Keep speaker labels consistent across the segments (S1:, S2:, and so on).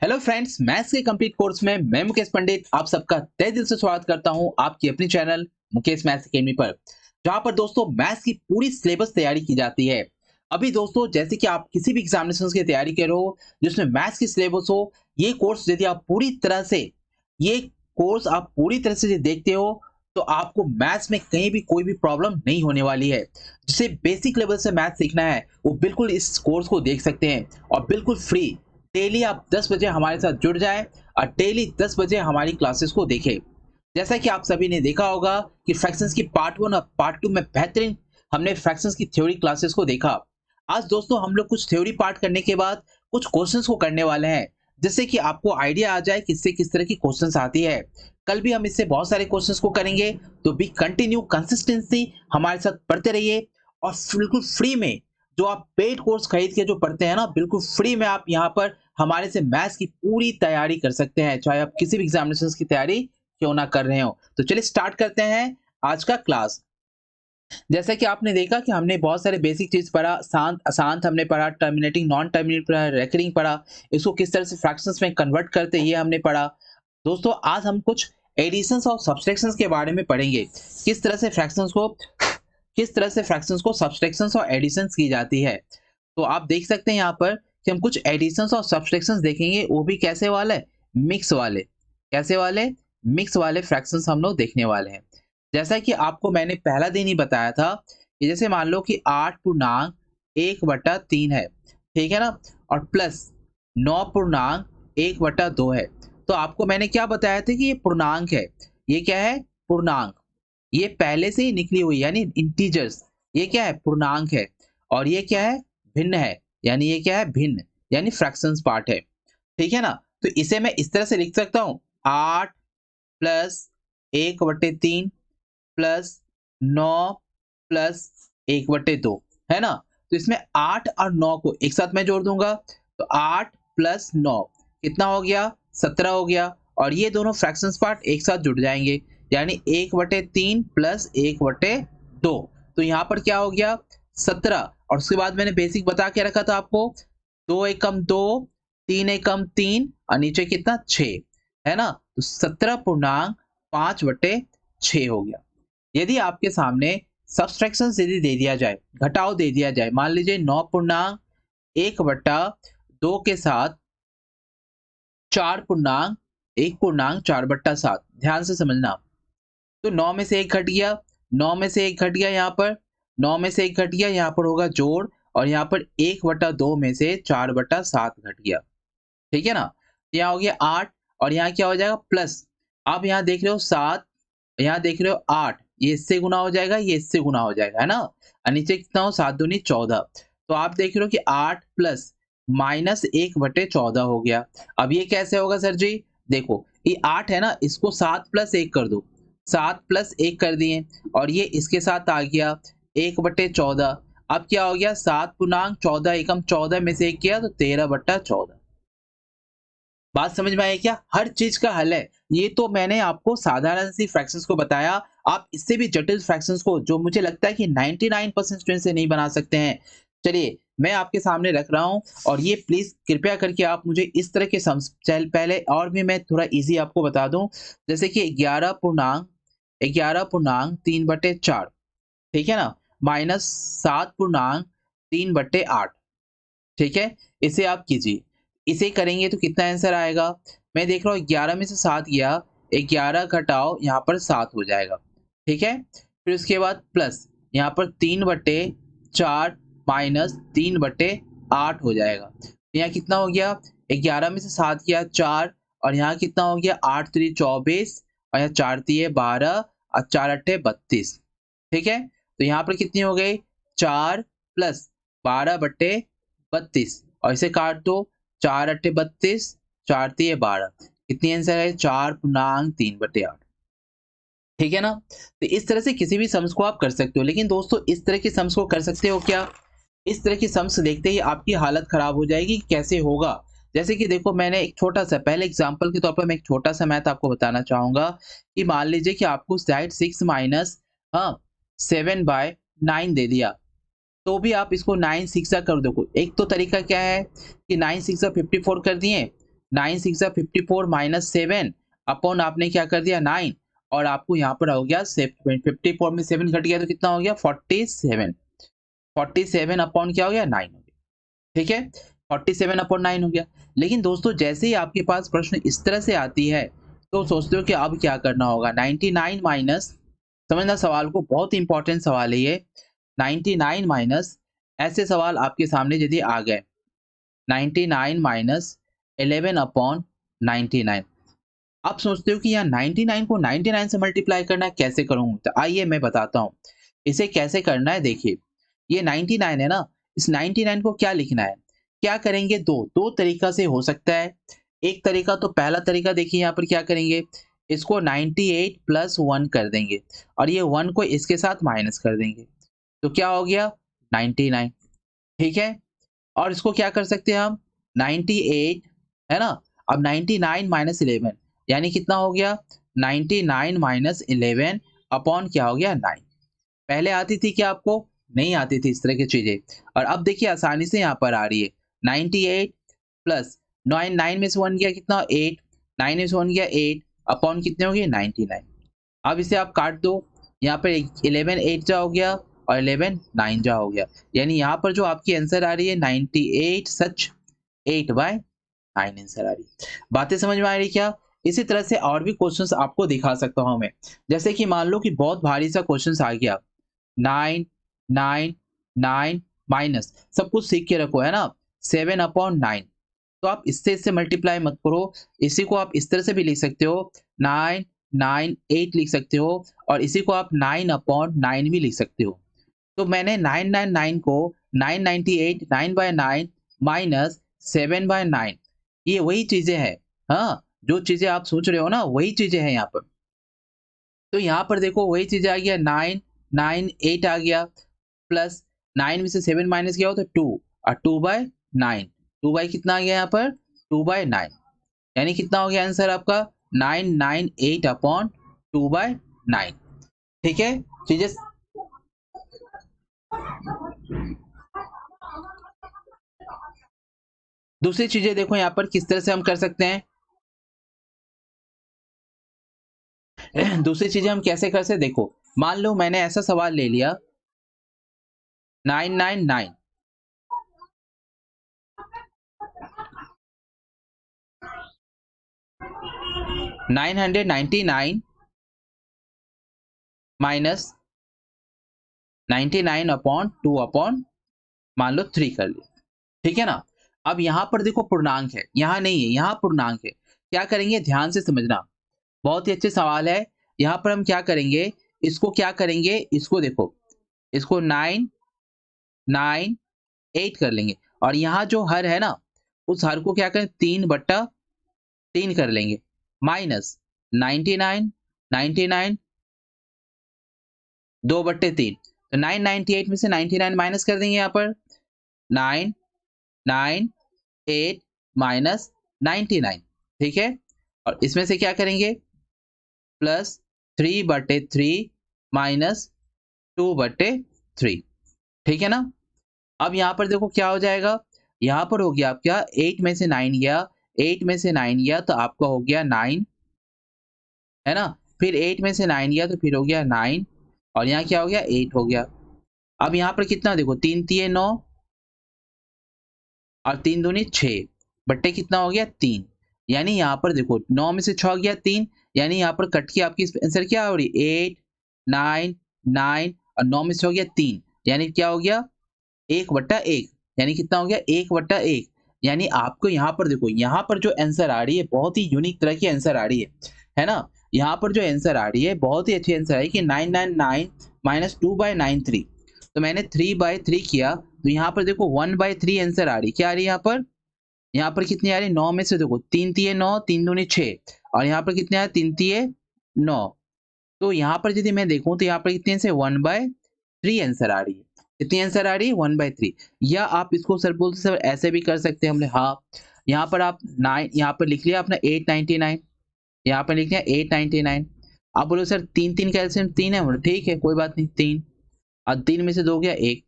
S1: Hello friends, maths के complete course में मैं मुकेश पंडित आप सबका तहे दिल से स्वागत करता हूं आपकी अपनी चैनल मुकेश मैथ्स अकेडमी पर, जहां पर दोस्तों मैथ्स की पूरी सिलेबस तैयारी की जाती है। अभी दोस्तों जैसे कि आप किसी भी एग्जामिनेशन की तैयारी कर रहे हो जिसमें मैथ्स की सिलेबस हो, ये कोर्स यदि आप पूरी तरह से ये कोर्स आप पूरी तरह से देखते हो तो आपको मैथ्स में कहीं भी कोई भी प्रॉब्लम नहीं होने वाली है। जिसे बेसिक लेवल से मैथ्स सीखना है वो बिल्कुल इस कोर्स को देख सकते हैं और बिल्कुल फ्री। डेली आप 10 बजे हमारे साथ जुड़ जाएं और डेली 10 बजे हमारी क्लासेस को देखें। जैसा कि आप सभी ने देखा होगा कि फ्रैक्शंस की पार्ट 1 और पार्ट 2 में बेहतरीन हमने फ्रैक्शंस की थ्योरी क्लासेस को देखा। आज दोस्तों हम लोग कुछ थ्योरी पार्ट करने के बाद कुछ क्वेश्चंस को करने वाले हैं, जिससे कि आपको आइडिया आ जाए किससे किस तरह की क्वेश्चंस आती है। कल भी हम इससे बहुत सारे क्वेश्चंस को करेंगे, तो बी कंटिन्यू कंसिस्टेंसी हमारे साथ पढ़ते रहिए। और बिल्कुल फ्री में जो आप पेड कोर्स खरीद के जो पढ़ते हैं ना, बिल्कुल फ्री में आप यहाँ पर हमारे से मैथ्स की पूरी तैयारी कर सकते हैं, चाहे आप किसी भी एग्जामिनेशन की तैयारी क्यों ना कर रहे हो। तो चलिए स्टार्ट करते हैं आज का क्लास। जैसा कि आपने देखा कि हमने बहुत सारे बेसिक चीज पढ़ा, शांत अशांत हमने पढ़ा, टर्मिनेटिंग नॉन टर्मिनेटिंग पढ़ा, रेकरिंग पढ़ा, इसको किस तरह से फ्रैक्शंस में कन्वर्ट करते हैं ये हमने पढ़ा। दोस्तों आज हम कुछ एडिशंस और सब्सट्रैक्शंस के बारे में पढ़ेंगे, किस तरह से फ्रैक्शंस को सब्सट्रैक्शंस और एडिशंस की जाती है। तो आप देख सकते हैं यहाँ पर कि हम कुछ एडिशंस और सब्सट्रैक्शंस देखेंगे, वो भी कैसे वाले, मिक्स वाले। कैसे वाले? मिक्स वाले फ्रैक्शंस हम लोग देखने वाले हैं। जैसा कि आपको मैंने पहला दिन ही बताया था कि जैसे मान लो कि 8 पूर्णांक 1/3 है, ठीक है ना, और प्लस 9 पूर्णांक 1/2 है। तो आपको मैंने क्या बताया था कि ये पूर्णांक है। ये क्या है? पूर्णांक। ये पहले से ही निकली हुई यानी इंटीजर्स। ये क्या है? पूर्णांक है। और ये क्या है? भिन्न है। यानी ये क्या है? भिन्न, यानी फ्रैक्शंस पार्ट है। ठीक है ना। तो इसे मैं इस तरह से लिख सकता हूं, 8 प्लस 1/3 प्लस 9 प्लस 1/2, है ना। तो इसमें 8 और 9 को एक साथ मैं जोड़ दूंगा, तो 8 प्लस 9 कितना हो गया? 17 हो गया। और ये दोनों फ्रैक्शंस पार्ट एक साथ जुड़ जाएंगे, यानी 1/3 प्लस 1/2। तो यहाँ पर क्या हो गया? 17। और उसके बाद मैंने बेसिक बता के रखा था आपको, 2 एकम 2, 3 एकम 3 और नीचे कितना? 6, है ना। तो 17.5/6 हो गया। यदि आपके सामने सब्सट्रैक्शन यदि दे दिया जाए, घटाव दे दिया जाए, मान लीजिए 9.1/2 के साथ 4.1/4/7, ध्यान से समझना। तो 9 में से 1 घट गया, 9 में से 1 घट गया, यहाँ पर 9 में से 1 घट गया, यहाँ पर होगा जोड़, और यहाँ पर 1/2 में से 4/7 घट गया। ठीक है ना। यहाँ हो गया 8 और यहाँ क्या हो जाएगा? प्लस। आप यहाँ देख रहे हो 7, यहाँ देख रहे हो 8, ये इससे गुना हो जाएगा, ये इससे गुना हो जाएगा, है ना। और नीचे कितना हो? 7 दूनी 14। तो आप देख रहे हो कि 8 प्लस माइनस 1/14 हो गया। अब ये कैसे होगा सर जी? देखो ये 8 है ना, इसको 7 प्लस 1 कर दो, 7 प्लस 1 कर दिए, और ये इसके साथ आ गया 1/14। अब क्या हो गया? 7 पूर्णांक 14 एकम 14 में से 1 किया तो 13/14। बात समझ में आई क्या? हर चीज का हल है। ये तो मैंने आपको साधारण सी फ्रैक्शंस को बताया, आप इससे भी जटिल फ्रैक्शंस को, जो मुझे लगता है कि 99% स्टूडेंट से नहीं बना सकते हैं, चलिए मैं आपके सामने रख रहा हूं। और ये प्लीज कृपया करके आप मुझे इस तरह के सम्स, चल पहले और भी मैं थोड़ा इजी आपको बता दूं। जैसे कि 11.3/4, ठीक है ना, माइनस 7.3/8, ठीक है। इसे आप कीजिए, इसे करेंगे तो कितना आंसर आएगा? मैं देख रहा हूँ 11 में से 7 गया, 11 घटाओ यहाँ पर 7 हो जाएगा, ठीक है। फिर उसके बाद प्लस यहाँ पर 3/4 माइनस 3/8 हो जाएगा। यहाँ कितना हो गया? 11 में से 7 गया 4, और यहाँ कितना हो गया? 8 3 24, और यहाँ 4 3 12 और 4 8 32, ठीक है। तो यहाँ पर कितनी हो गई? 4 प्लस 12/32, और इसे काट दो, 4 8 32, 4 3 12, कितनी आंसर है? 4.3/8, ठीक है ना। तो इस तरह से किसी भी सम्स को आप कर सकते हो। लेकिन दोस्तों इस तरह के सम्स को कर सकते हो क्या? इस तरह के सम्स देखते ही आपकी हालत खराब हो जाएगी, कैसे होगा। जैसे कि देखो, मैंने एक छोटा सा, पहले एग्जांपल के तौर पर मैं एक छोटा सा मैथ आपको बताना चाहूंगा कि मान लीजिए कि आपको साइड 6 माइनस 7/9 दे दिया। तो भी आप इसको 9 6 कर दो। एक तो तरीका क्या है कि 9 6 54 कर दिए, 9 6 54 माइनस 7 अपॉन आपने क्या कर दिया 9, और आपको यहाँ पर हो गया 54 में 7 घट गया तो कितना हो गया 47, 47 अपॉन क्या हो गया 9 हो गया। ठीक है, 47 अपॉन 9 हो गया। लेकिन दोस्तों जैसे ही आपके पास प्रश्न इस तरह से आती है तो सोचते हो कि अब क्या करना होगा। 99 माइनस, समझना सवाल को, बहुत इंपॉर्टेंट सवाल है ये। 99 माइनस, ऐसे सवाल आपके सामने यदि आ गए, 99 माइनस 11 अपॉन 99, आप सोचते हो कि यार 99 को 99 से मल्टीप्लाई करना है, कैसे करूं? तो आइए मैं बताता हूं इसे कैसे करना है। देखिए ये 99 है ना, इस 99 को क्या लिखना है, क्या करेंगे, दो तरीका से हो सकता है। एक तरीका तो पहला तरीका देखिए, यहाँ पर क्या करेंगे, इसको 98 प्लस 1 कर देंगे और ये 1 को इसके साथ माइनस कर देंगे, तो क्या हो गया 99। ठीक है, और इसको क्या कर सकते हैं हम, 98 है ना, अब 99 माइनस 11 यानी कितना हो गया 99 माइनस 11 अपॉन क्या हो गया 9। पहले आती थी क्या आपको, नहीं आती थी इस तरह की चीजें, और अब देखिए आसानी से यहाँ पर आ रही है। 98 प्लस 9 में से 1 गया कितना 8, 9 में से 1 गया 8 अपॉन कितने हो गए 99। अब इसे आप काट दो, यहाँ पर 11 8 जा हो गया और 11 9 जा हो गया, यानी यहाँ पर जो आपकी आंसर आ रही है 98 सच 8/9 आंसर आ रही है। बातें समझ में आ रही क्या? इसी तरह से और भी क्वेश्चंस आपको दिखा सकता हूं मैं। जैसे कि मान लो कि बहुत भारी सा क्वेश्चंस आ गया, 9 9 9 माइनस, सब कुछ सीख के रखो है ना, 7/9, तो आप इससे मल्टीप्लाई मत करो, इसी को आप इस तरह से भी लिख सकते हो, 9 9 8 लिख सकते हो, और इसी को आप 9/9 भी लिख सकते हो। तो मैंने 999 को 998 9/9 माइनस 7/9, ये वही चीजें हैं। हाँ, जो चीजें आप सोच रहे हो ना वही चीजें हैं यहाँ पर। तो यहाँ पर देखो वही चीज आ गया, 9 9 8 आ गया, प्लस 9 में से 7 माइनस किया हो तो 2, और 2/9, 2 बाई कितना आ गया यहाँ पर 2/9, यानी कितना हो गया आंसर आपका 998 अपॉन 2/9। ठीक है, चीजें दूसरी चीजें देखो यहाँ पर किस तरह से हम कर सकते हैं। दूसरी चीजें हम कैसे कर सकते हैं, देखो मान लो मैंने ऐसा सवाल ले लिया 999 999 माइनस 99 अपॉन 2 अपॉन मान लो 3 कर लिया। ठीक है ना, अब यहां पर देखो पूर्णांक है, यहां नहीं है, यहां पूर्णांक है। क्या करेंगे ध्यान से समझना, बहुत ही अच्छे सवाल है। यहां पर हम क्या करेंगे, इसको क्या करेंगे, इसको देखो, इसको 9 9 8 कर लेंगे, और यहाँ जो हर है ना उस हर को क्या करें 3/3 कर लेंगे, माइनस 99 99 2/3, तो 998 में से 99 माइनस कर देंगे, यहाँ पर 9 9 8 माइनस 99। ठीक है, और इसमें से क्या करेंगे प्लस 3/3 माइनस 2/3। ठीक है ना, अब यहाँ पर देखो क्या हो जाएगा, यहाँ पर हो गया आपका 8 में से 9 गया, 8 में से 9 गया तो आपका हो गया 9 है ना, फिर 8 में से 9 गया तो फिर हो गया 9, और यहाँ क्या हो गया 8 हो गया। अब यहाँ पर कितना देखो 3 3 9 और 3 दूनी 6 बट्टे कितना हो गया 3, यानी यहाँ पर देखो 9 में से 6 गया 3, यानी यहाँ पर कट के आपकी आंसर क्या हो रही 8 9 9 और 9 में से हो गया 3, यानी क्या हो गया 1/1, यानी कितना हो गया 1/1, यानी आपको यहाँ पर देखो, यहाँ पर जो आंसर आ रही है बहुत ही यूनिक तरह की आंसर आ रही है ना, यहाँ पर जो आंसर आ रही है बहुत ही अच्छी आंसर है कि 999 माइनस 2/93, तो मैंने 3/3 किया, तो यहाँ पर देखो 1/3 आंसर आ रही, क्या आ रही है यहाँ पर कितनी आ रही है 9 में से देखो 3 3 9 3 दूनी 6, और यहाँ पर कितने आ रहे 3 3 9, तो यहाँ पर यदि मैं देखूं तो यहाँ पर कितने से 1/3 आंसर आ रही है, कितनी आंसर आ रही है 1/3। या आप इसको सर बोलते सर ऐसे भी कर सकते हैं, हमने हाँ यहाँ पर आप 9 यहाँ पर लिख लिया अपना 899, यहाँ पर लिख लिया 899, आप बोलो सर 3 3 का एलसीएम 3 है, ठीक है कोई बात नहीं 3, और 3 में से 2 गया 1,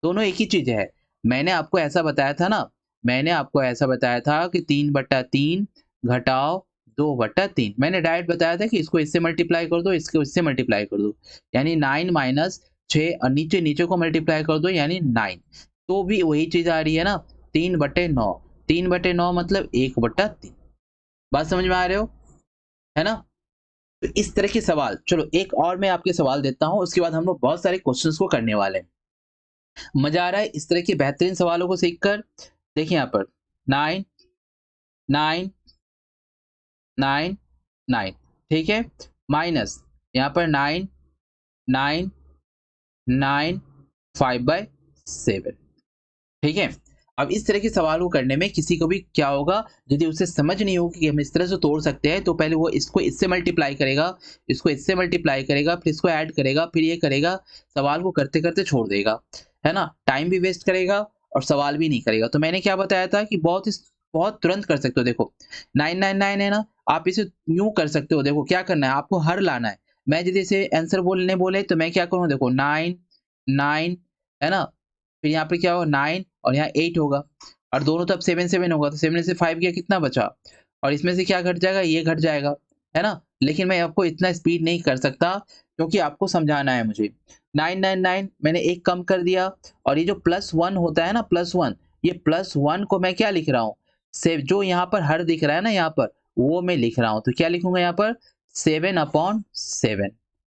S1: दोनों एक ही चीज है। मैंने आपको ऐसा बताया था ना, मैंने आपको ऐसा बताया था कि 3/3 घटाओ 2/3। मैंने डायरेक्ट बताया था कि इसको इससे मल्टीप्लाई कर दो, इसको इससे मल्टीप्लाई कर दो, यानी 9 माइनस 6 और नीचे नीचे को मल्टीप्लाई कर दो यानी 9। तो भी वही चीज आ रही है ना, 3/9। 3/9 मतलब 1/3। बात समझ में आ रहे हो, है ना। तो इस तरह के सवाल, चलो एक और मैं आपके सवाल देता हूं, उसके बाद हम लोग बहुत सारे क्वेश्चंस को करने वाले हैं। मजा आ रहा है इस तरह के बेहतरीन सवालों को सीखकर। देखिए यहाँ पर 9 9 9 9, ठीक है, माइनस यहाँ पर 9 9 9 5/7, ठीक है। अब इस तरह के सवाल को करने में किसी को भी क्या होगा, यदि उसे समझ नहीं होगी कि हम इस तरह से तोड़ सकते हैं, तो पहले वो इसको इससे मल्टीप्लाई करेगा, इसको इससे मल्टीप्लाई करेगा, फिर इसको ऐड करेगा, फिर ये करेगा, सवाल को करते करते छोड़ देगा, है ना। टाइम भी वेस्ट करेगा और सवाल भी नहीं करेगा। तो मैंने क्या बताया था कि बहुत तुरंत कर सकते हो। देखो 999 है ना, आप इसे यूं कर सकते हो। देखो क्या करना है, आपको हर लाना है। मैं यदि इसे आंसर बोलने बोले तो मैं क्या करूँ, देखो 9 9, है ना, फिर यहाँ पे क्या होगा 9 और यहाँ 8 होगा, और दोनों तरफ 7 7 होगा, तो 7 से 5 गया, कितना बचा, और इसमें से क्या घट जाएगा, ये घट जाएगा, है ना। लेकिन मैं आपको इतना स्पीड नहीं कर सकता क्योंकि आपको समझाना है मुझे। 999 मैंने एक कम कर दिया, और ये जो +1 होता है ना, +1, ये +1 को मैं क्या लिख रहा हूँ, से जो यहाँ पर हर दिख रहा है ना यहाँ पर, वो मैं लिख रहा हूँ। तो क्या लिखूंगा यहाँ पर 7/7,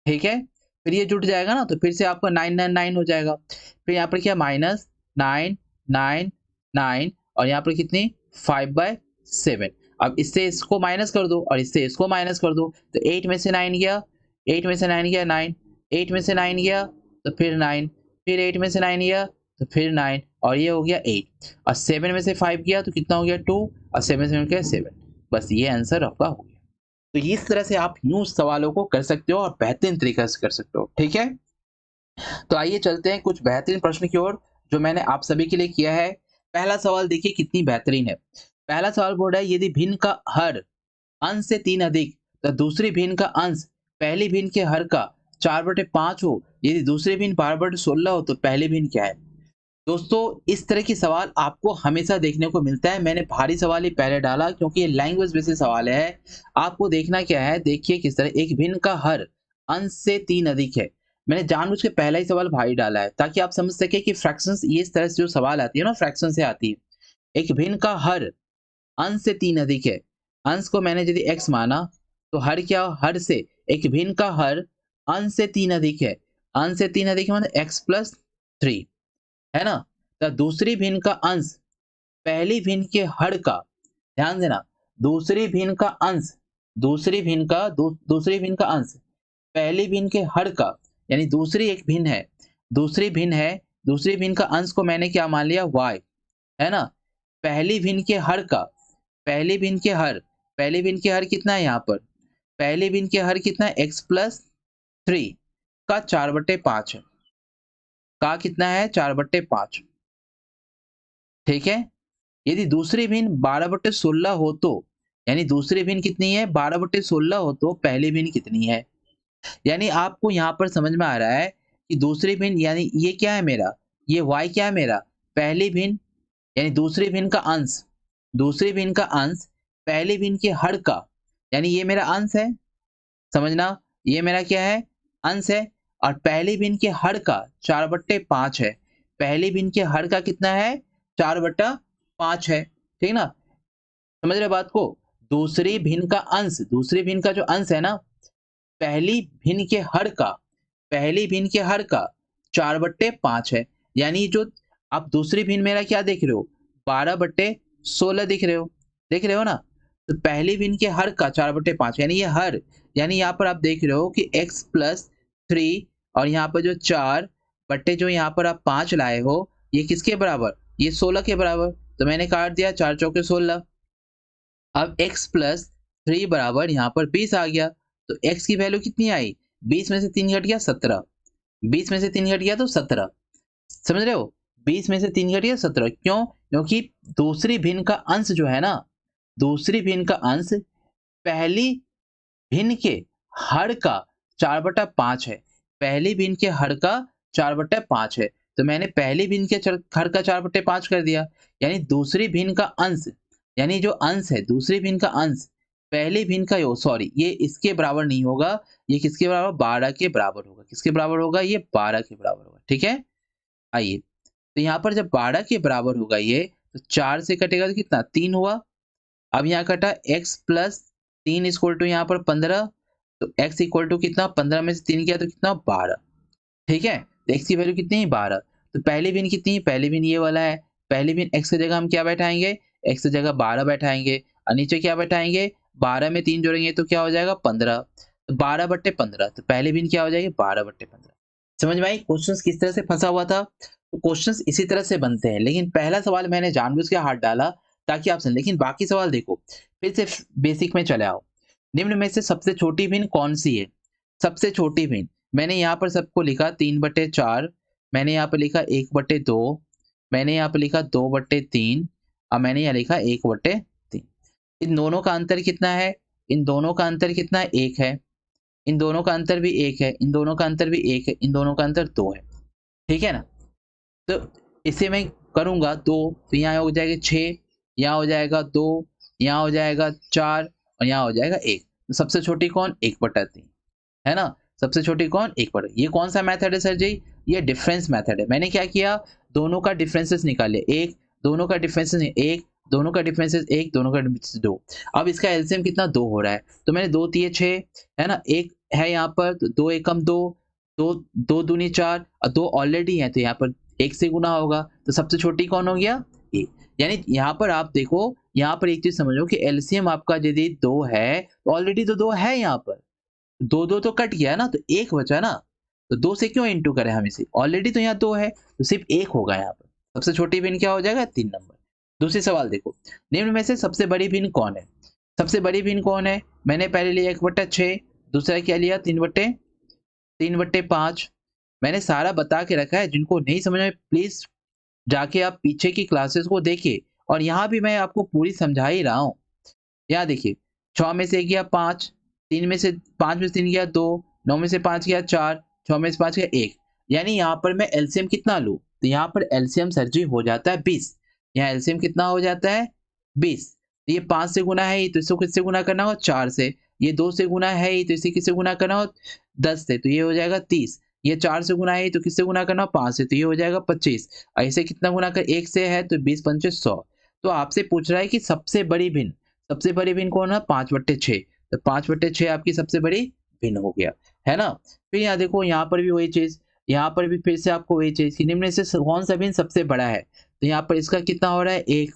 S1: ठीक है। फिर ये जुट जाएगा ना, तो फिर से आपका 999 हो जाएगा। फिर यहाँ पर क्या माइनस 9 9 9, और यहाँ पर कितनी 5/7। अब इससे इसको माइनस कर दो और इससे इसको माइनस कर दो, तो 8 में से 9 गया, 8 में से 9 गया 9, 8 में से 9 गया तो फिर 9, फिर 8 में से 9 गया तो फिर 9, और ये हो गया 8, और 7 में से 5 गया तो कितना हो गया 2, और 7 से गया 7। बस ये आंसर आपका हो गया। तो इस तरह से आप यूं सवालों को कर सकते हो और बेहतरीन तरीके से कर सकते हो, ठीक है। तो आइए चलते हैं कुछ बेहतरीन प्रश्न की ओर जो मैंने आप सभी के लिए किया है। पहला सवाल देखिए कितनी बेहतरीन है। पहला सवाल बोल रहा है यदि भिन्न का हर अंश से 3 अधिक तो दूसरी भिन्न का अंश पहली भिन्न के हर का 4/5 हो, यदि दूसरी भिन्न 12/16 हो तो पहली भिन्न क्या है। दोस्तों इस तरह की सवाल आपको हमेशा देखने को मिलता है। मैंने भारी सवाल ही पहले डाला क्योंकि ये लैंग्वेज बेसिस सवाल है। आपको देखना क्या है, देखिए किस तरह एक भिन्न का हर अंश से 3 अधिक है। मैंने जानबूझ के पहला ही सवाल भारी डाला है ताकि आप समझ सके कि फ्रैक्शंस ये इस तरह से जो सवाल आती है ना, फ्रैक्शन से आती है। एक भिन्न का हर अंश से 3 अधिक है। अंश को मैंने यदि x माना तो हर क्या, हर से एक भिन्न का हर अंश से 3 अधिक है। अंश से 3 अधिक है मतलब x+3, है ना। तो दूसरी भिन्न का अंश पहली भिन्न के हर का, ध्यान देना, दूसरी भिन्न का अंश, दूसरी भिन्न का अंश पहली भिन्न के हर का, यानी दूसरी एक भिन्न है, दूसरी भिन्न है, दूसरी भिन्न का अंश को मैंने क्या मान लिया y, है ना। पहली भिन्न के हर का, पहली भिन्न के हर, पहली भिन्न के हर कितना है यहाँ पर, पहली भिन्न के हर कितना है x+3 का 4/5 है, का कितना है 4/5, ठीक है। यदि दूसरी भिन्न 12/16 हो तो, यानी दूसरी भिन्न कितनी है 12/16 हो तो पहली भिन्न कितनी है। यानी आपको यहाँ पर समझ में आ रहा है कि दूसरी भिन्न यानी ये क्या है मेरा, ये y क्या है मेरा, पहली भिन्न यानी दूसरी भिन्न का अंश, दूसरी भिन्न का अंश पहली भिन्न के हर का, यानी ये मेरा अंश है, समझना, ये मेरा क्या है अंश है, और पहली भिन्न के हर का 4/5 है। पहली भिन्न के हर का कितना है 4/5 है, ठीक ना, समझ रहे बात को। दूसरी भिन्न का अंश, दूसरी भिन्न का जो अंश है ना, पहली भिन्न के हर का, पहली भिन्न के हर का 4/5 है। यानी जो आप दूसरी भिन्न मेरा क्या देख रहे हो 12/16 दिख रहे हो, देख रहे हो ना। तो पहली भिन्न के हर का 4/5 यानी ये हर, यानी यहाँ पर आप देख रहे हो कि x+3 और यहाँ पर जो 4 बट्टे जो यहाँ पर आप 5 लाए हो, ये किसके बराबर, ये 16 के बराबर। तो मैंने काट दिया 4 चौके 16। अब x+3 बराबर यहाँ पर 20 आ गया, तो x की वैल्यू कितनी आई, 20 में से 3 घट गया 17, 20 में से 3 घट गया तो 17, समझ रहे हो, 20 में से 3 घट गया 17। क्यों, क्योंकि दूसरी भिन्न का अंश जो है ना, दूसरी भिन्न का अंश पहली भिन्न के हर का 4/5 है, पहली भिन्न के हर का 4/5 है। तो मैंने पहली भिन्न के हर का 4/5 कर दिया, यानी दूसरी भिन्न का अंश, यानी जो अंश है दूसरी भिन्न का अंश पहली भिन्न का योग, सॉरी ये इसके बराबर नहीं होगा, ये किसके बराबर 12 के बराबर होगा। किसके बराबर होगा? ये 12 के बराबर होगा। ठीक है, आइए तो यहाँ पर जब 12 के बराबर होगा ये, तो 4 से कटेगा तो कितना 3 हुआ। अब यहाँ कटा x प्लस 3 इक्वल टू यहाँ पर 15, तो x इक्वल टू कितना 15 में से 3 किया तो कितना 12। ठीक है, तो x की वैल्यू कितनी है 12। तो पहली भिन्न कितनी है? पहली भिन्न ये वाला है। पहली भिन्न x की जगह हम क्या बैठाएंगे? x की जगह 12 बैठाएंगे और नीचे क्या बैठाएंगे? 12 में 3 जोड़ेंगे तो क्या हो जाएगा 15, तो 12/15। तो पहली भिन्न क्या हो जाएगी 12/15। समझ में आई क्वेश्चन किस तरह से फंसा हुआ था? तो क्वेश्चंस इसी तरह से बनते हैं, लेकिन पहला सवाल मैंने जानबूझ के हाथ डाला ताकि आप समझें, लेकिन बाकी सवाल देखो फिर से बेसिक में चले आओ। निम्न में से सबसे छोटी भिन्न कौन सी है? सबसे छोटी भिन्न मैंने यहाँ पर सबको लिखा 3/4, मैंने यहाँ पर लिखा 1/2, मैंने यहाँ पर लिखा 2/3 और मैंने यहाँ लिखा 1/3। इन दोनों का अंतर कितना है? इन दोनों का अंतर कितना है? 1 है। इन दोनों का अंतर भी 1 है, इन दोनों का अंतर भी 1 है, इन दोनों का अंतर 2 है। ठीक है ना, तो इसे मैं करूंगा 2, तो यहाँ हो जाएगा 6, यहाँ हो जाएगा 2, यहाँ हो जाएगा 4 और यहाँ हो जाएगा 1। तो सबसे छोटी कौन? 1/3 है ना। सबसे छोटी कौन? 1/3। ये कौन सा मेथड है सर जी? ये डिफरेंस मेथड है। मैंने क्या किया? दोनों का डिफरेंसेस निकाले, 1, दोनों का डिफरेंसेस 1, दोनों का डिफरेंसेस 1, दोनों का डिफरेंसेस 2। अब इसका एलसीएम कितना 2 हो रहा है, तो मैंने 2 तिये 6 है ना, 1 है यहाँ पर, तो 2 एकम 2, 2 दूनी 4 और 2 ऑलरेडी है तो यहाँ पर 1 से गुना होगा, तो सबसे छोटी कौन हो गया? 1। यानी यहाँ पर आप देखो, यहाँ पर एक चीज समझो कि एलसीएम आपका यदि 2 है तो ऑलरेडी तो 2 है, यहाँ पर 2 तो कट गया ना, तो 1 बचा ना, तो 2 से क्यों इंटू करें हम इसे, ऑलरेडी तो यहाँ 2 है तो सिर्फ 1 होगा यहाँ पर। सबसे छोटी भिन्न क्या हो जाएगा? 3 नंबर। दूसरी सवाल देखो, निम्न में से सबसे बड़ी भिन्न कौन है? सबसे बड़ी भिन्न कौन है? मैंने पहले लिया 1/6, दूसरा क्या लिया 3/5। मैंने सारा बता के रखा है, जिनको नहीं समझ में प्लीज जाके आप पीछे की क्लासेस को देखिए, और यहाँ भी मैं आपको पूरी समझा ही रहा हूँ। यहाँ देखिए 6 में से 1 गया 5, 3 में से 5 में से 3 गया 2, 9 में से 5 गया 4, 6 में से 5 गया 1। यानी यहाँ पर मैं एलसीएम कितना लूँ? तो यहाँ पर एलसीएम सर जी हो जाता है 20। यहाँ एलसीएम कितना हो जाता है? 20। तो ये 5 से गुना है ही, तो इसको किससे गुना करना हो? 4 से। ये 2 से गुना है ही, तो इसे किससे गुना करना हो? 10 से, तो ये हो जाएगा 30। ये 4 से गुना है तो किससे गुना करना हो? 5 से, तो ये हो जाएगा 25। ऐसे कितना गुना कर? 1 से है तो 20 पंचे 100। तो आपसे पूछ रहा है कि सबसे बड़ी भिन्न, सबसे बड़ी भिन्न कौन है? 5/6। तो 5/6 आपकी सबसे बड़ी भिन्न हो गया, है ना। फिर यहाँ देखो, यहाँ पर भी वही चीज, यहाँ पर भी फिर से आपको वही चीज कि निम्न से कौन सा भिन्न सबसे बड़ा है? तो यहाँ पर इसका कितना हो रहा है? 1।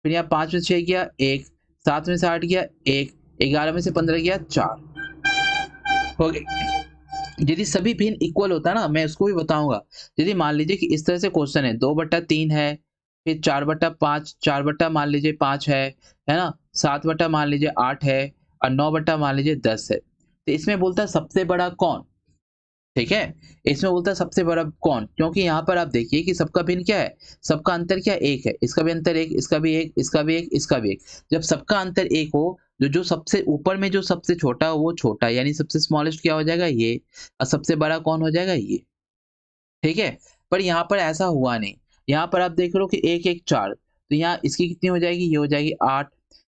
S1: फिर यहाँ 5 में से 6 गया 1, 7 में से 8 गया 1, 11 में से 15 गया 4, हो गया। यदि सभी भिन्न इक्वल होता ना, मैं उसको भी बताऊंगा। यदि मान लीजिए कि इस तरह से क्वेश्चन है, 2/3 है, फिर 4/5, 4 मान लीजिए 5 है ना, 7 मान लीजिए 8 है और 9 मान लीजिए 10 है। तो इसमें बोलता है सबसे बड़ा कौन? ठीक है, इसमें बोलता है सबसे बड़ा कौन, क्योंकि यहाँ पर आप देखिए कि सबका भिन्न क्या है? सबका अंतर क्या? 1 है। इसका भी अंतर 1, इसका भी 1, इसका भी 1, इसका भी 1। जब सबका अंतर 1 हो, जो सबसे ऊपर में जो सबसे छोटा हो वो छोटा, यानी सबसे स्मॉलेस्ट क्या हो जाएगा? ये। और सबसे बड़ा कौन हो जाएगा? ये। ठीक है, पर यहाँ पर ऐसा हुआ नहीं। यहाँ पर आप देख रहे हो कि 1 1 4, तो यहाँ इसकी कितनी हो जाएगी? ये हो जाएगी 8।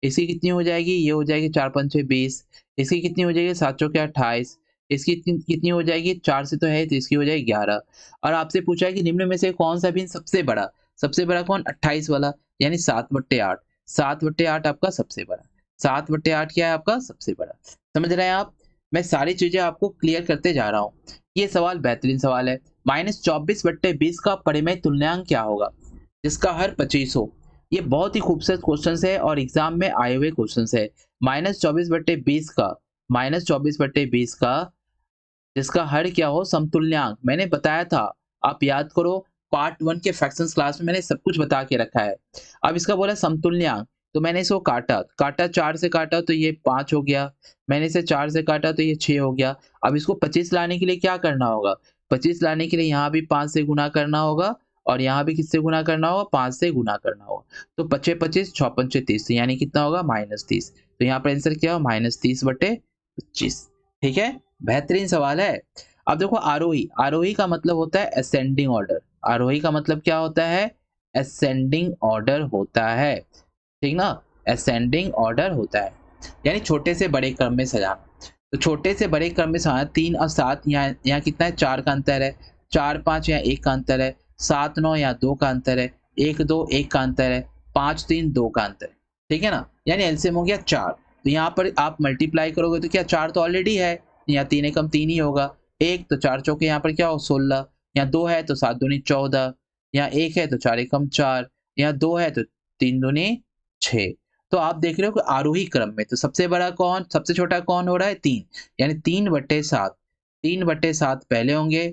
S1: इसकी कितनी हो जाएगी? ये हो जाएगी 4 पंचे 20। इसकी कितनी हो जाएगी? 7 चौके 28। इसकी कितनी हो जाएगी? 4 से तो है तो इसकी हो जाएगी 11। और आपसे पूछा है कि निम्न में से कौन सा भिन्न सबसे बड़ा? सबसे बड़ा कौन? 28 वाला, यानी 7/8। 7/8 आपका सबसे बड़ा। 7/8 क्या है आपका? सबसे बड़ा। समझ रहे हैं आप? मैं सारी चीजें आपको क्लियर करते जा रहा हूँ। ये सवाल बेहतरीन सवाल है। -24/20 का परिमेय तुल्यांक क्या होगा जिसका हर 25 हो? ये बहुत ही खूबसूरत क्वेश्चन है और एग्जाम में आए हुए क्वेश्चन है। -24/20 का जिसका हर क्या हो? समतुल्यांक। मैंने बताया था, आप याद करो, पार्ट 1 के फ्रैक्शंस क्लास में मैंने सब कुछ बता के रखा है। अब इसका बोला समतुल्यांक, तो मैंने इसको काटा 4 से काटा तो ये 5 हो गया। मैंने इसे 4 से काटा तो ये 6 हो गया। अब इसको 25 लाने के लिए क्या करना होगा? 25 लाने के लिए यहाँ भी 5 से गुना करना होगा और यहाँ भी किससे गुना करना होगा? 5 से गुना करना होगा। तो 25 25 6 पंचे 30, यानी कितना होगा? -30। तो यहाँ पर आंसर क्या हो? -30/25। ठीक है, बेहतरीन सवाल है। अब देखो आरोही, आरोही का मतलब होता है असेंडिंग ऑर्डर। आरोही का मतलब क्या होता है, असेंडिंग ऑर्डर होता है, ठीक ना, असेंडिंग ऑर्डर होता है, यानी छोटे से बड़े क्रम में सजाना। तो छोटे से बड़े क्रम में सजाना 3 और 7, यहाँ कितना है 4 का अंतर है, 4 5 यहाँ 1 का अंतर है, 7 9 यहाँ 2 का अंतर है, 1 2 1 का अंतर है, 5 3 2 का अंतर है, ठीक है ना, यानी एलसीएम हो गया 4। तो यहाँ पर आप मल्टीप्लाई करोगे तो क्या 4 तो ऑलरेडी है, यहाँ 3 एकम 3 ही होगा, 1 तो 4 चौके यहाँ पर क्या हो 16, यहाँ 2 है तो 7 दूनी 14, यहाँ 1 है तो 4 एकम 4, यहाँ 2 है तो 3 दूनी 6। तो आप देख रहे हो कि आरोही क्रम में तो सबसे बड़ा कौन, सबसे छोटा कौन हो रहा है 3, यानी 3/7, 3/7 पहले होंगे,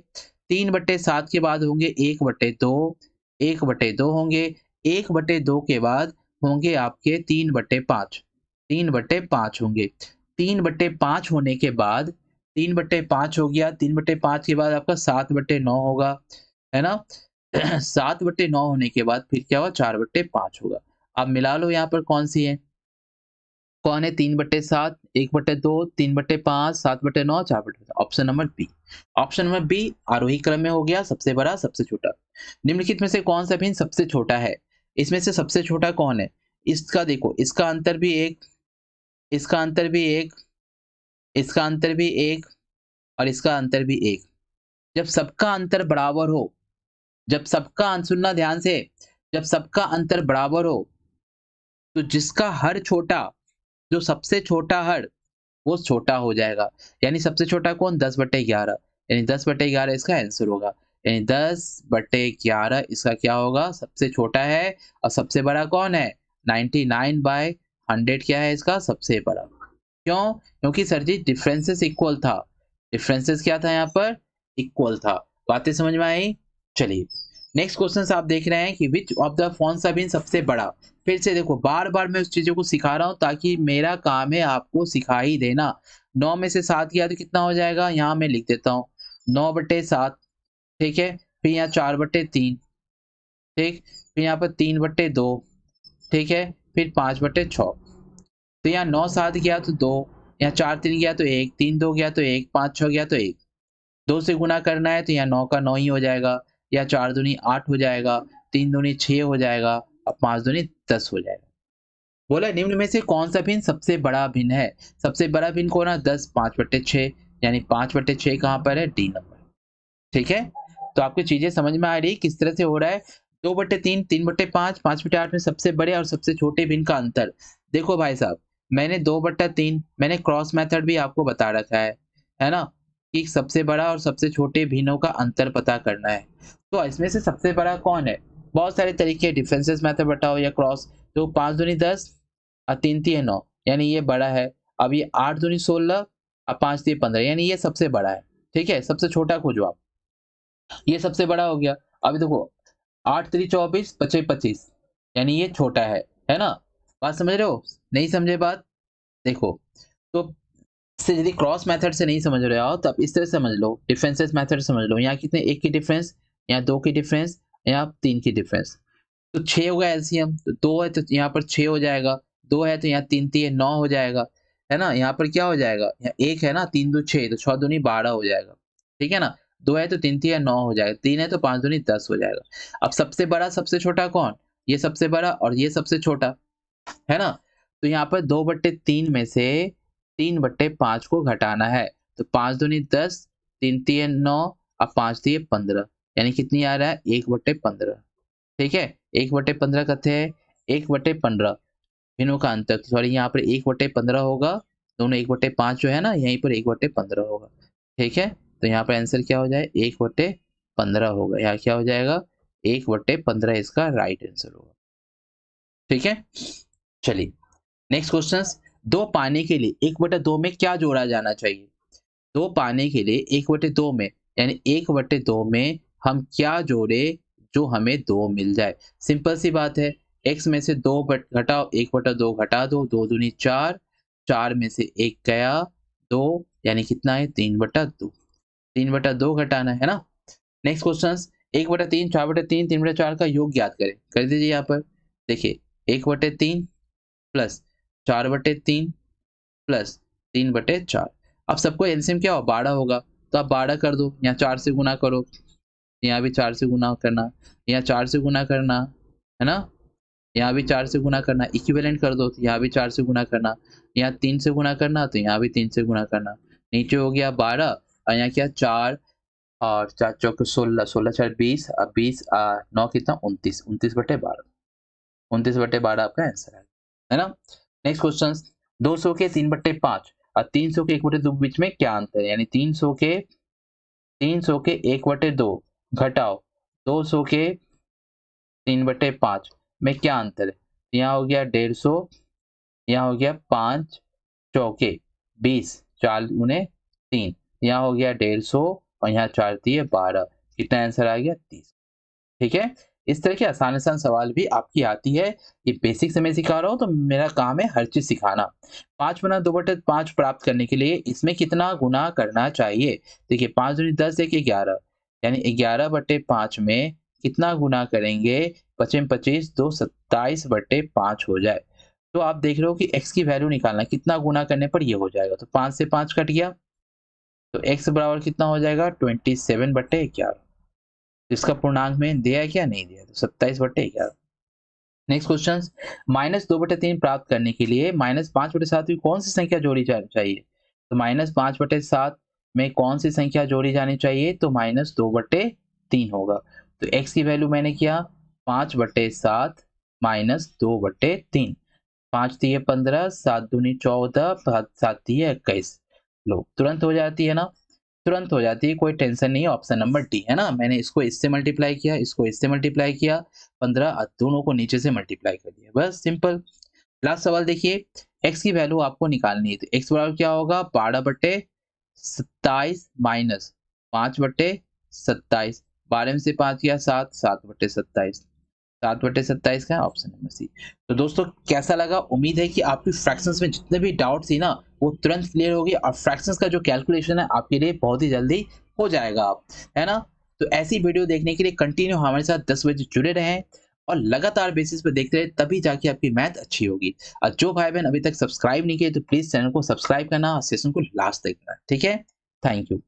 S1: 3/7 के बाद होंगे 1/2, 1/2 होंगे, 1/2 के बाद होंगे आपके 3/5, 3/5 होंगे, 3/5 होने के बाद 3/5 हो गया, 3/5 के बाद आपका 7/9 होगा, है ना। 7/9 होने के बाद फिर क्या हुआ 4/5 होगा। अब मिला लो यहाँ पर कौन सी है, कौन है 3/7, 1/2, 3/5, 7/9, 4/5, option number B. Option number B आरोही क्रम में हो गया सबसे बड़ा सबसे छोटा। निम्नलिखित में से कौन सा भिन्न सबसे छोटा है, इसमें से सबसे छोटा कौन है, इसका देखो, इसका अंतर भी 1, इसका अंतर भी 1, इसका अंतर भी 1 और इसका अंतर भी 1। जब सबका अंतर बराबर हो, जब सबका सुनना ध्यान से, जब सबका अंतर बराबर हो तो जिसका हर छोटा, जो सबसे छोटा हर वो छोटा हो जाएगा, यानी सबसे छोटा कौन 10/11, यानी 10/11 इसका आंसर होगा, यानी 10/11 इसका क्या होगा सबसे छोटा है, और सबसे बड़ा कौन है 99/100 क्या है इसका सबसे बड़ा। क्यों, क्योंकि सर जी डिफरेंसेस इक्वल था, डिफरेंसेस क्या था यहाँ पर इक्वल था। बातें समझ में आई। चलिए नेक्स्ट क्वेश्चन आप देख रहे हैं कि विच ऑफ द कौन सा भिन्न सबसे बड़ा। फिर से देखो बार बार मैं उस चीजों को सिखा रहा हूं ताकि मेरा काम है आपको सिखा ही देना। 9 में से 7 गया तो कितना हो जाएगा, यहाँ मैं लिख देता हूँ 9/7, ठीक है, फिर यहाँ 4/3, ठीक, फिर यहाँ पर 3/2, ठीक है, फिर 5/6। तो यहाँ 9 7 गया तो 2, यहाँ 4 3 गया तो 1, 3 2 गया तो 1, 5 6 गया तो 1, 2 से गुना करना है तो यहाँ 9 का 9 ही हो जाएगा, या 4 दूनी 8 हो जाएगा, 3 दूनी 6 हो जाएगा और 5 दूनी 10 हो जाएगा। बोला निम्न में से कौन सा भिन्न सबसे बड़ा भिन्न है, सबसे बड़ा भिन्न कौन है 10 5/6, यानी 5/6 कहाँ पर है डी नंबर, ठीक है। तो आपको चीजें समझ में आ रही किस तरह से हो रहा है। 2/3, 3/5, 5/8 में सबसे बड़े और सबसे छोटे भिन्न का अंतर। देखो भाई साहब मैंने 2/3 मैंने क्रॉस मेथड भी आपको बता रखा है ना, कि सबसे बड़ा और सबसे छोटे भिन्नों का अंतर पता करना है। तो इसमें से सबसे बड़ा कौन है, बहुत सारे तरीके डिफरेंसेस मेथड बताओ या क्रॉस। तो 5 दूनी 10 और 3 3 9, यानी ये बड़ा है। अब ये 8 दूनी 16 और 5 3 15, यानी ये सबसे बड़ा है, ठीक है। सबसे छोटा खोजो आप, ये सबसे बड़ा हो गया। अभी देखो 8 3 24, 5 25, यानी ये छोटा है ना। बात समझ रहे हो, नहीं समझे बात, देखो तो से यदि क्रॉस मेथड से नहीं समझ रहे हो तो आप इस तरह समझ लो, डिफरेंसेस मेथड समझ लो। यहाँ कितने, 1 की डिफरेंस, यहाँ 2 की डिफरेंस, यहाँ 3 की डिफरेंस, तो 6 होगा एलसीएम। तो 2 है तो यहाँ पर 6 हो जाएगा, 2 है तो यहाँ 3 3 9 हो जाएगा, है ना। यहाँ पर क्या हो जाएगा, यहाँ 1 है ना, 3 2 6, तो 6 दूनी 12 हो जाएगा, ठीक है ना। 2 है तो 3 3 9 हो जाएगा, 3 है तो 5 दूनी 10 हो जाएगा। अब सबसे बड़ा सबसे छोटा कौन, ये सबसे बड़ा और ये सबसे छोटा, है ना। तो यहाँ पर 2/3 में से 3/5 को घटाना है, तो 5 दूनी 10, 3 3 9 और 5 3 15, यानी कितनी आ रहा है 1/15, ठीक है। 1/15 कथे है 1/15 भिन्नों का अंतर, सॉरी यहाँ पर 1/15 होगा, दोनों 1/5 जो है ना यहीं पर 1/15 होगा, ठीक है। तो यहाँ पर आंसर क्या हो जाए 1/15 होगा, यहाँ क्या हो जाएगा 1/15 इसका राइट आंसर होगा, ठीक है। चलिए नेक्स्ट क्वेश्चन, दो पाने के लिए 1/2 में क्या जोड़ा जाना चाहिए। दो पाने के लिए 1/2 में, यानी 1/2 में हम क्या जोड़े जो हमें 2 मिल जाए। सिंपल सी बात है, x में से 2 घटाओ, 1/2 घटा दो, 2 दूनी 4, 4 में से 1 गया 2, यानी कितना है 3/2, 3/2 घटाना है ना। नेक्स्ट क्वेश्चन 1/3, 4/3, 3/4 का योग ज्ञात करें। कर दीजिए यहाँ पर, देखिए 1/3 प्लस 4/3 प्लस 3/4। अब सबको एलसीएम क्या हो 12 होगा, तो आप 12 कर दो, यहाँ 4 से गुना करो, यहाँ भी 4 से गुना करना, यहाँ 4 से गुना करना, है ना? यहाँ भी 4 से गुना करना, इक्विवेलेंट कर दो तो यहाँ भी 4 से गुना करना, यहाँ 3 से गुना करना तो यहाँ भी 3 से गुना करना। नीचे हो गया 12 और यहाँ क्या 4 और 4 चौके 16, 16 4 20 20 9 कितना 29, 29/12, 29/12 आपका आंसर है ना? नेक्स्ट क्वेश्चन 200 के 3/5 और 300 के 1/2 के बीच में क्या अंतर है? यानी 300 के 1/2 घटाओ 200 के 3/5 में क्या अंतर है? यहाँ हो गया 150, यहाँ हो गया 5 चौके 20, 4 गुने 3, यहाँ हो गया 150 और यहाँ 4 दिए 12, कितना आंसर आ गया 30। ठीक है, इस तरह के आसान सवाल भी आपकी आती है। ये बेसिक से मैं सिखा रहा हूँ तो मेरा काम है हर चीज सिखाना। 5 बना 2/5 प्राप्त करने के लिए इसमें कितना गुना करना चाहिए? देखिए 5 दूनी 10 एक 11, यानी 11/5 में कितना गुना करेंगे? 25 25 2 27/5 हो जाए। तो आप देख रहे हो कि x की वैल्यू निकालना, कितना गुना करने पर ये हो जाएगा। तो 5 से 5 कट गया तो x बराबर कितना हो जाएगा? 27/11। इसका पूर्णांक में दिया है क्या? नहीं दिया, तो 27/11। नेक्स्ट क्वेश्चन -2/3 प्राप्त करने के लिए -5/7 में कौन सी संख्या जोड़ी चाहिए? तो -5/7 में कौन सी संख्या जोड़ी जानी चाहिए? तो -2/3 होगा। तो x की वैल्यू मैंने किया 5/7 -2/3, 5 तिये 15, 7 दूनी 14, 7 तिये 21। लो तुरंत हो जाती है ना? तुरंत हो जाती है, कोई टेंशन नहीं है। ऑप्शन नंबर डी है ना? मैंने इसको इससे मल्टीप्लाई किया, इसको इससे मल्टीप्लाई किया, 15 दोनों को नीचे से मल्टीप्लाई कर दिया, बस सिंपल। लास्ट सवाल देखिए, x की वैल्यू आपको निकालनी है तो x बराबर क्या होगा? 12/27 माइनस 5/27, 12 में से 5 गया 7, 7/27, 7/27 का ऑप्शन नंबर सी। तो दोस्तों कैसा लगा? उम्मीद है कि आपकी फ्रैक्शंस में जितने भी डाउट्स थी ना वो तुरंत क्लियर होगी और फ्रैक्शंस का जो कैलकुलेशन है आपके लिए बहुत ही जल्दी हो जाएगा, है ना? तो ऐसी वीडियो देखने के लिए कंटिन्यू हमारे साथ 10 बजे जुड़े रहें और लगातार बेसिस पे देखते रहे, तभी जाके आपकी मैथ अच्छी होगी। और जो भाई बहन अभी तक सब्सक्राइब नहीं किए तो प्लीज चैनल को सब्सक्राइब करना और सेशन को लास्ट देखना, ठीक है? Thank you.